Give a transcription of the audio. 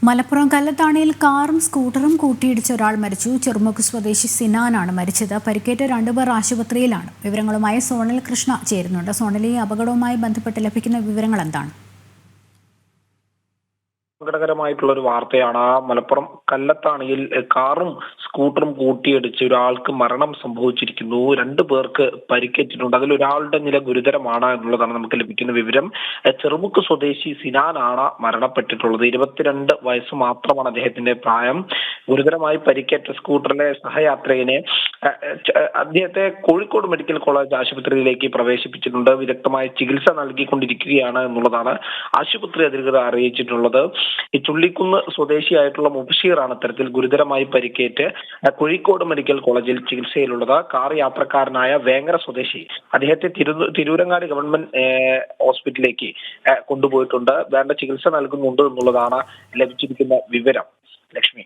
മലപ്പുറം കല്ലത്താണിയിൽ കാറും സ്കൂട്ടറും കൂട്ടിയിടിച്ച് ഒരാൾ മരിച്ചു. ചെറുമുക്ക് സ്വദേശി സിനാനാണ് മരിച്ചത്. പരിക്കേറ്റ രണ്ടുപേർ ആശുപത്രിയിലാണ്. വിവരങ്ങളുമായി സോണൽ കൃഷ്ണ ചേരുന്നുണ്ട്. സോണൽ, ഈ അപകടവുമായി ബന്ധപ്പെട്ട് ലഭിക്കുന്ന വിവരങ്ങൾ എന്താണ്? സങ്കടകരമായിട്ടുള്ള ഒരു വാർത്തയാണ്. മലപ്പുറം കല്ലത്താണിയിൽ കാറും സ്കൂട്ടറും കൂട്ടിയിടിച്ച് ഒരാൾക്ക് മരണം സംഭവിച്ചിരിക്കുന്നു. 2 പേർക്ക് പരിക്കേറ്റിട്ടുണ്ട്. അതിൽ ഒരാളുടെ നില ഗുരുതരമാണ് എന്നുള്ളതാണ് നമുക്ക് ലഭിക്കുന്ന വിവരം. ചെറുമുക്ക് സ്വദേശി സിനാനാണ് മരണപ്പെട്ടിട്ടുള്ളത്. 22 വയസ്സ് മാത്രമാണ് അദ്ദേഹത്തിന്റെ പ്രായം. ഗുരുതരമായി പരിക്കേറ്റ സ്കൂട്ടറിലെ സഹയാത്രികനെ അദ്ദേഹത്തെ കോഴിക്കോട് മെഡിക്കൽ കോളേജ് ആശുപത്രിയിലേക്ക് പ്രവേശിപ്പിച്ചിട്ടുണ്ട്. വിദഗ്ധമായ ചികിത്സ നൽകിക്കൊണ്ടിരിക്കുകയാണ് എന്നുള്ളതാണ് ആശുപത്രി അധികൃതർ അറിയിച്ചിട്ടുള്ളത്. ഈ ചുള്ളിക്കുന്ന് സ്വദേശിയായിട്ടുള്ള മുബഷീറാണ് ഇത്തരത്തിൽ ഗുരുതരമായി പരിക്കേറ്റ് കോഴിക്കോട് മെഡിക്കൽ കോളേജിൽ ചികിത്സയിലുള്ളത്. കാർ യാത്രക്കാരനായ വേങ്ങര സ്വദേശി അദ്ദേഹത്തെ തിരൂരങ്ങാടി ഗവൺമെന്റ് ഹോസ്പിറ്റലിലേക്ക് കൊണ്ടുപോയിട്ടുണ്ട്. വേണ്ട ചികിത്സ നൽകുന്നുണ്ട് എന്നുള്ളതാണ് ലഭിച്ചിരിക്കുന്ന വിവരം. ലക്ഷ്മി.